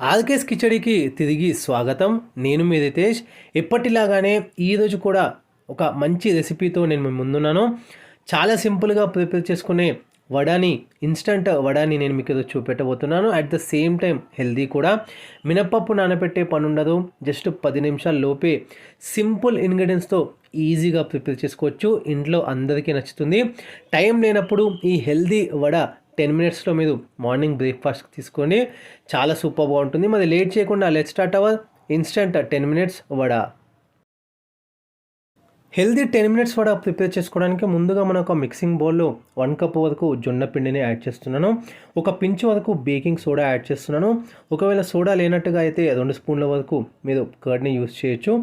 RK's కిచడీకి తిరిగి స్వాగతం. నేను మీ రితేష్. ఎప్పటిలాగానే ఈరోజు కూడా ఒక మంచి రెసిపీతో నేను మీ ముందున్నాను. చాలా సింపుల్గా ప్రిపేర్ చేసుకునే వడాని, ఇన్స్టంట్ వడాని నేను మీకు ఈరోజు చూపెట్టబోతున్నాను. At the same time healthy కూడా. మినపప్పు నానబెట్టే పని ఉండదు. జస్ట్ 10 నిమిషాల లోపే సింపుల్ ఇంగ్రీడియంట్స్తో ఈజీగా ప్రిపేర్ చేసుకోవచ్చు. ఇంట్లో అందరికీ నచ్చుతుంది. టైం లేనప్పుడు ఈ హెల్దీ వడ 10 మినిట్స్లో మీరు మార్నింగ్ బ్రేక్ఫాస్ట్ తీసుకోండి. చాలా సూపర్గా ఉంటుంది. మరి లేట్ చేయకుండా let start our instant 10 minutes vada. Healthy 10 minutes vada prepare చేసుకోవడానికి ముందుగా మనం ఒక మిక్సింగ్ బౌల్లో 1 కప్ వరకు జొన్న పిండిని యాడ్ చేస్తున్నాను. ఒక పించ్ వరకు బేకింగ్ సోడా యాడ్ చేస్తున్నాను. ఒకవేళ సోడా లేనట్టుగా అయితే 2 స్పూన్ల వరకు మీరు కర్డ్ని యూస్ చేయొచ్చు.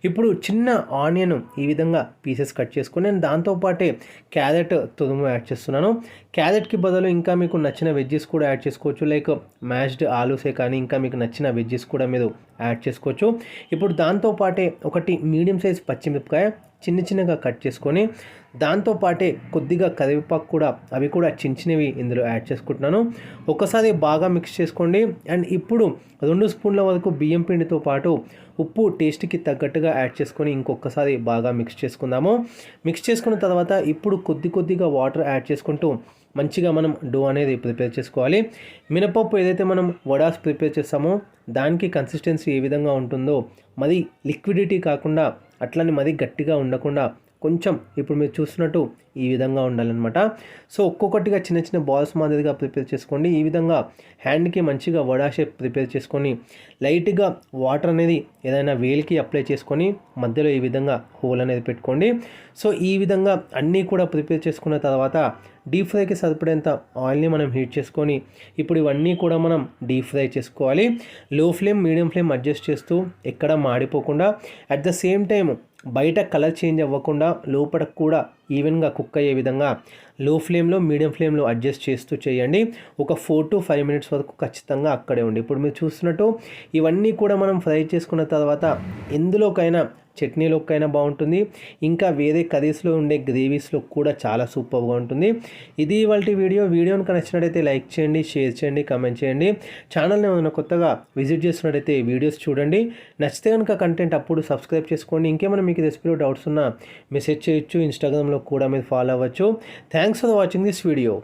ఇప్పుడు చిన్న ఆనియన్ ఈ విధంగా పీసెస్ కట్ చేసుకొని నేను దాంతోపాటే క్యారెట్ తురుము యాడ్ చేస్తున్నాను. క్యారెట్కి బదులు ఇంకా మీకు నచ్చిన వెజ్జెస్ కూడా యాడ్ చేసుకోవచ్చు. లైక్ మ్యాష్డ్ ఆలూసే కానీ ఇంకా మీకు నచ్చిన వెజ్జెస్ కూడా మీరు యాడ్ చేసుకోవచ్చు. ఇప్పుడు దాంతోపాటే ఒకటి మీడియం సైజ్ పచ్చిమిరపకాయ చిన్నగా కట్ చేసుకొని దాంతోపాటే కొద్దిగా కరివేపాకు కూడా అవి కూడా చిన్నవి ఇందులో యాడ్ చేసుకుంటున్నాను. ఒకసారి బాగా మిక్స్ చేసుకోండి. అండ్ ఇప్పుడు 2 స్పూన్ల వరకు బియ్యం పిండితో పాటు ఉప్పు టేస్ట్కి తగ్గట్టుగా యాడ్ చేసుకొని ఇంకొకసారి బాగా మిక్స్ చేసుకుందాము. మిక్స్ చేసుకున్న తర్వాత ఇప్పుడు కొద్దిగా వాటర్ యాడ్ చేసుకుంటూ మంచిగా మనం డో అనేది ప్రిపేర్ చేసుకోవాలి. మినపప్పు ఏదైతే మనం వడాస్ ప్రిపేర్ చేస్తామో దానికి కన్సిస్టెన్సీ ఏ విధంగా ఉంటుందో మరి లిక్విడిటీ కాకుండా అట్లని మరీ గట్టిగా ఉండకుండా కొంచెం ఇప్పుడు మీరు చూస్తున్నట్టు ఈ విధంగా ఉండాలన్నమాట. సో ఒక్కొక్కటిగా చిన్న బాల్స్ మాదిరిగా ప్రిపేర్ చేసుకోండి. ఈ విధంగా హ్యాండ్కి మంచిగా వడా షేప్ ప్రిపేర్ చేసుకొని లైట్గా వాటర్ అనేది ఏదైనా వేలికి అప్లై చేసుకొని మధ్యలో ఈ విధంగా హోల్ అనేది పెట్టుకోండి. సో ఈ విధంగా అన్నీ కూడా ప్రిపేర్ చేసుకున్న తర్వాత డీప్ ఫ్రైకి సరిపడేంత ఆయిల్ని మనం హీట్ చేసుకొని ఇప్పుడు ఇవన్నీ కూడా మనం డీప్ ఫ్రై చేసుకోవాలి. లో ఫ్లేమ్ మీడియం ఫ్లేమ్ అడ్జస్ట్ చేస్తూ ఎక్కడ మాడిపోకుండా అట్ ద సేమ్ టైం బయట కలర్ చేంజ్ అవ్వకుండా లోపల కూడా ఈవెన్గా కుక్ అయ్యే విధంగా లో ఫ్లేమ్లో మీడియం ఫ్లేమ్లో అడ్జస్ట్ చేస్తూ చేయండి. ఒక 4 to 5 మినిట్స్ వరకు ఖచ్చితంగా అక్కడే ఉండి. ఇప్పుడు మీరు చూస్తున్నట్టు ఇవన్నీ కూడా మనం ఫ్రై చేసుకున్న తర్వాత ఎందులోకైనా చట్నీలోకైనా బాగుంటుంది. ఇంకా వేరే కర్రీస్లో ఉండే గ్రేవీస్లో కూడా చాలా సూపర్గా ఉంటుంది. ఇది ఇవాల్టి వీడియోని నచ్చినట్టయితే లైక్ చేయండి, షేర్ చేయండి, కామెంట్ చేయండి. ఛానల్ని ఏమైనా కొత్తగా విజిట్ చేస్తున్నట్టయితే వీడియోస్ చూడండి. నచ్చితే కనుక కంటెంట్ అప్పుడు సబ్స్క్రైబ్ చేసుకోండి. ఇంకేమైనా మీకు రెసిపీలో డౌట్స్ ఉన్నా మెసేజ్ చేయొచ్చు. ఇన్స్టాగ్రామ్లో కూడా మీరు ఫాలో అవ్వచ్చు. Thanks for watching this video.